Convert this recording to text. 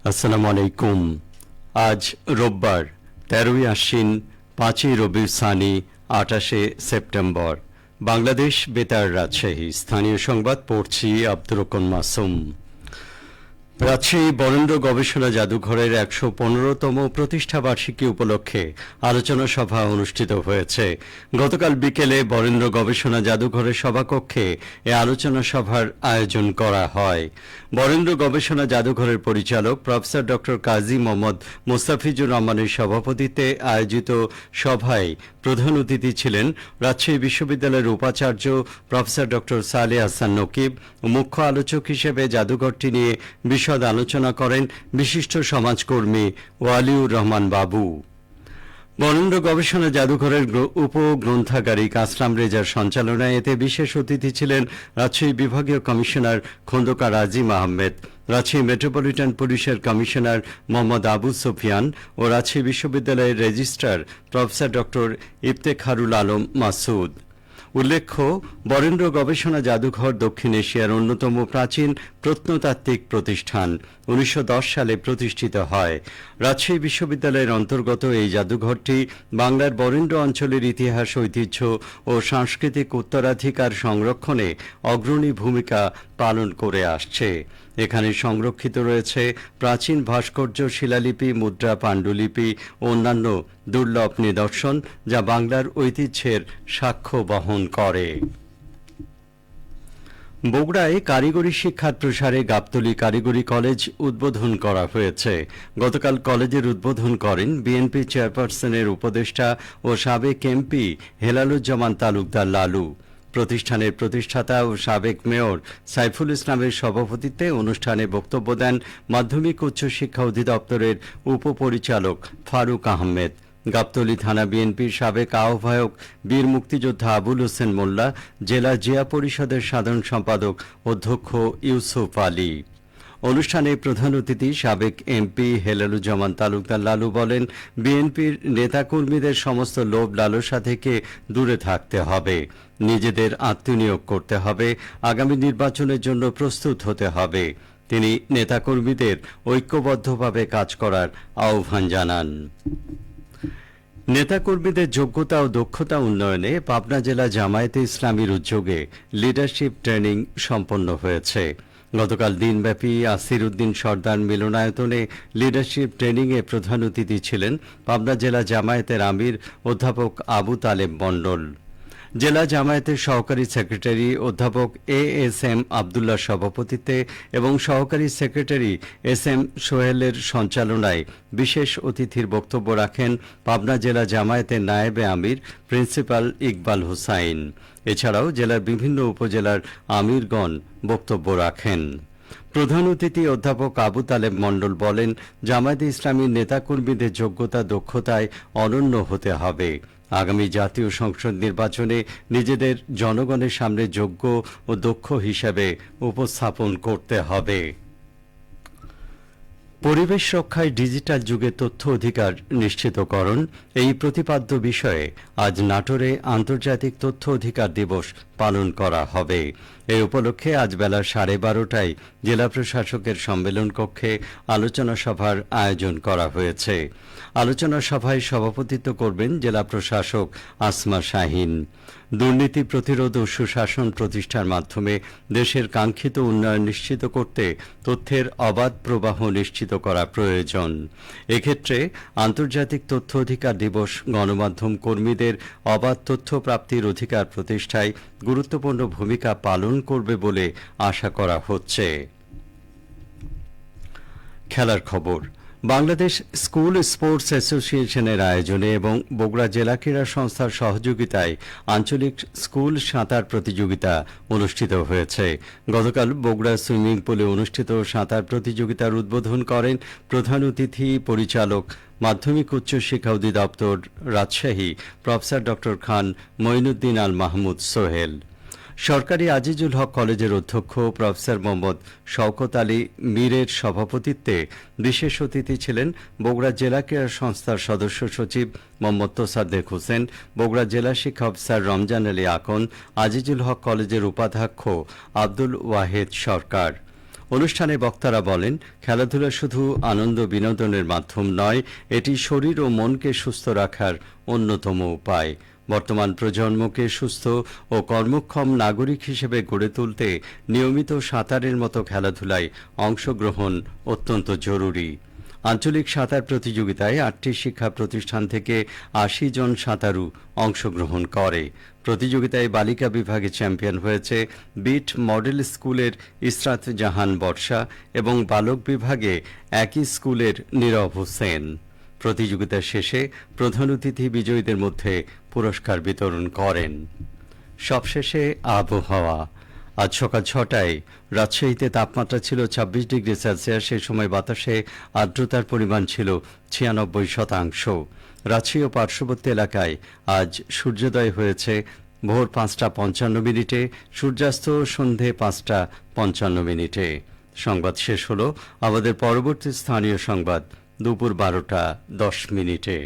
আসসালামু আলাইকুম। আজ রোববার 13ই আশ্বিন 5ই রবিউল সানি 28শে সেপ্টেম্বর। বাংলাদেশ বেতার রাজশাহী স্থানীয় সংবাদ পড়ছি আব্দুর রহমান মাসুম। রাজশাহী বরেন্দ্র গবেষণা জাদুঘরের 115তম প্রতিষ্ঠা বার্ষিকী উপলক্ষে আলোচনা সভা অনুষ্ঠিত হয়েছে। গতকাল বিকেলে বরেন্দ্র গবেষণা জাদুঘরের সভাকক্ষে এ আলোচনা সভার আয়োজন করা হয়। বরেন্দ্র গবেষণা জাদুঘরের পরিচালক প্রফেসর ড কাজী মোহাম্মদ মোস্তাফিজুর রহমানের সভাপতিত্বে আয়োজিত সভায় প্রধান অতিথি ছিলেন রাজশাহী বিশ্ববিদ্যালয়ের উপাচার্য প্রফেসর ড সালেহ হাসান নকিব। মুখ্য আলোচক হিসেবে জাদুঘরটি নিয়ে বিশদ আলোচনা করেন বিশিষ্ট সমাজকর্মী ওয়ালিউর রহমান বাবু। বরেন্দ্র গবেষণা জাদুঘরের উপগ্রন্থাগারিক আসলাম রেজার সঞ্চালনায় এতে বিশেষ অতিথি ছিলেন রাজশাহী বিভাগীয় কমিশনার খন্দকার আজিম আহমেদ, রাজশাহী মেট্রোপলিটন পুলিশের কমিশনার মোহাম্মদ আবু সুফিয়ান ও রাজশাহী বিশ্ববিদ্যালয়ের রেজিস্ট্রার প্রফেসর ড ইফতেখারুল আলম মাসুদ। উল্লেখ্য, বরেন্দ্র গবেষণা জাদুঘর দক্ষিণ এশিয়ার অন্যতম প্রাচীন প্রত্নতাত্ত্বিক প্রতিষ্ঠান। 1910 সালে প্রতিষ্ঠিত হয়। রাজশাহী বিশ্ববিদ্যালয়ের অন্তর্গত এই জাদুঘরটি বাংলার বরেন্দ্র অঞ্চলের ইতিহাস, ঐতিহ্য ও সাংস্কৃতিক উত্তরাধিকার সংরক্ষণে অগ্রণী ভূমিকা পালন করে আসছে। এখানে সংরক্ষিত রয়েছে প্রাচীন ভাস্কর্য, শিলালিপি, মুদ্রা, পাণ্ডুলিপি ও অন্যান্য দুর্লভ নিদর্শন, যা বাংলার ঐতিহ্যের সাক্ষ্য বহন করে। বগুড়ায় কারিগরি শিক্ষার প্রসারে গাবতলী কারিগরি কলেজ উদ্বোধন করা হয়েছে। গতকাল কলেজের উদ্বোধন করেন বিএনপি চেয়ারপারসনের উপদেষ্টা ও সাবেক এমপি হেলালুজ্জামান তালুকদার লালু। প্রতিষ্ঠানের প্রতিষ্ঠাতা ও সাবেক মেয়র সাইফুল ইসলামের সভাপতিত্বে অনুষ্ঠানে বক্তব্য দেন মাধ্যমিক উচ্চ শিক্ষা অধিদপ্তরের উপপরিচালক ফারুক আহমেদ। গাবতলী থানা বিএনপির সাবেক আহ্বায়ক বীর মুক্তিযোদ্ধা আবুল হোসেন মোল্লা, জেলা জিয়া পরিষদের সাধারণ সম্পাদক অধ্যক্ষ ইউসুফ আলী। অনুষ্ঠানে প্রধান অতিথি সাবেক এমপি হেলালুজ্জামান তালুকদার লালু বলেন, বিএনপির নেতাকর্মীদের সমস্ত লোভ লালসা থেকে দূরে থাকতে হবে, নিজেদের আত্মনিয়োগ করতে হবে, আগামী নির্বাচনের জন্য প্রস্তুত হতে হবে। তিনি নেতাকর্মীদের ঐক্যবদ্ধভাবে কাজ করার আহ্বান জানান। নেতাকর্মীদের যোগ্যতা ও দক্ষতা উন্নয়নে পাবনা জেলা জামায়াতে ইসলামীর উদ্যোগে লিডারশিপ ট্রেনিং সম্পন্ন হয়েছে। গতকাল দিনব্যাপী আসির উদ্দিন সর্দার মিলনায়তনে লিডারশিপ ট্রেনিংয়ে প্রধান অতিথি ছিলেন পাবনা জেলা জামায়াতের আমির অধ্যাপক আবু তালেব মণ্ডল। জেলা জামায়াতের সহকারী সেক্রেটারি অধ্যাপক এএসএম আবদুল্লাহ সভাপতিত্বে এবং সহকারী সেক্রেটারি এসএম সোহেলের সঞ্চালনায় বিশেষ অতিথির বক্তব্য রাখেন পাবনা জেলা জামায়াতের নায়েবে আমির প্রিন্সিপাল ইকবাল হুসাইন। এছাড়াও জেলার বিভিন্ন উপজেলার আমিরগণ বক্তব্য রাখেন। প্রধান অতিথি অধ্যাপক আবু তালেব মণ্ডল বলেন, জামায়াতে ইসলামীর নেতাকর্মীদের যোগ্যতা দক্ষতায় অনন্য হতে হবে। আগামী জাতীয় সংসদ নির্বাচনে নিজেদের জনগণের সামনে যোগ্য ও দক্ষ হিসেবে উপস্থাপন করতে হবে। পরিবেশ রক্ষায় ডিজিটাল যুগে তথ্য অধিকার নিশ্চিতকরণ, এই প্রতিপাদ্য বিষয়ে আজ নাটোরে আন্তর্জাতিক তথ্য অধিকার দিবস পালন করা হবে। এই উপলক্ষে আজ বেলা 12:30টায় জেলা প্রশাসকের সম্মেলন কক্ষে আলোচনা সভার আয়োজন করা হয়েছে। আলোচনা সভায় সভাপতিত্ব করবেন জেলা প্রশাসক আসমা শাহীন। দুর্নীতি প্রতিরোধ ও সুশাসন প্রতিষ্ঠার মাধ্যমে দেশের কাঙ্ক্ষিত উন্নয়ন নিশ্চিত করতে তথ্যের অবাধ প্রবাহ নিশ্চিত করা প্রয়োজন। এক্ষেত্রে আন্তর্জাতিক তথ্য অধিকার দিবস গণমাধ্যম কর্মীদের অবাধ তথ্য প্রাপ্তির অধিকার প্রতিষ্ঠায় গুরুত্বপূর্ণ ভূমিকা পালন করবে বলে আশা করা হচ্ছে। খেলার খবর। বাংলাদেশ স্কুল স্পোর্টস অ্যাসোসিয়েশনের আয়োজনে এবং বগুড়া জেলা ক্রীড়া সংস্থার সহযোগিতায় আঞ্চলিক স্কুল সাঁতার প্রতিযোগিতা অনুষ্ঠিত হয়েছে। গতকাল বগুড়া সুইমিং পুলে অনুষ্ঠিত সাঁতার প্রতিযোগিতার উদ্বোধন করেন প্রধান অতিথি পরিচালক মাধ্যমিক উচ্চ শিক্ষা অধিদপ্তর রাজশাহী প্রফেসর ড খান মঈনুদ্দিন আল মাহমুদ সোহেল। সরকারি আজিজুল হক কলেজের অধ্যক্ষ প্রফেসর মোহাম্মদ শওকত আলী মীরের সভাপতিত্বে বিশেষ অতিথি ছিলেন বগুড়া জেলা ক্রীড়া সংস্থার সদস্য সচিব মোহাম্মদ তোসাদ্দেক হোসেন, বগুড়া জেলা শিক্ষা অফিসার রমজান আলী আকন, আজিজুল হক কলেজের উপাধ্যক্ষ আব্দুল ওয়াহেদ সরকার। অনুষ্ঠানে বক্তারা বলেন, খেলাধুলা শুধু আনন্দ বিনোদনের মাধ্যম নয়, এটি শরীর ও মনকে সুস্থ রাখার অন্যতম উপায়। বর্তমান প্রজন্মকে সুস্থ ও কর্মক্ষম নাগরিক হিসেবে গড়ে তুলতে নিয়মিত সাঁতারের মতো খেলাধুলায় অংশগ্রহণ অত্যন্ত জরুরি। আঞ্চলিক সাঁতার প্রতিযোগিতায় ৮টি শিক্ষা প্রতিষ্ঠান থেকে ৮০ জন সাঁতারু অংশগ্রহণ করে। প্রতিযোগিতায় বালিকা বিভাগে চ্যাম্পিয়ন হয়েছে বিট মডেল স্কুলের ইসরাত জাহান বর্ষা এবং বালক বিভাগে একই স্কুলের নীরব হোসেন। প্রতিযোগিতা শেষে প্রধান অতিথি বিজয়ীদের মধ্যে পুরস্কার বিতরণ করেন। সবশেষে আবহাওয়া। আজ সকাল ৬টায় রাজশাহীতে তাপমাত্রা ছিল ২৬ ডিগ্রি সেলসিয়াস। সে সময় বাতাসে আর্দ্রতার পরিমাণ ছিল ৯৬%। রাজশাহী ও পার্শ্ববর্তী এলাকায় আজ সূর্যোদয় হয়েছে ভোর ৫টা ৫৫ মিনিটে, সূর্যাস্ত সন্ধে ৫টা ৫৫ মিনিটে। সংবাদ শেষ হলো। আমাদের পরবর্তী স্থানীয় সংবাদ দুপুর ১২টা ১০ মিনিটে।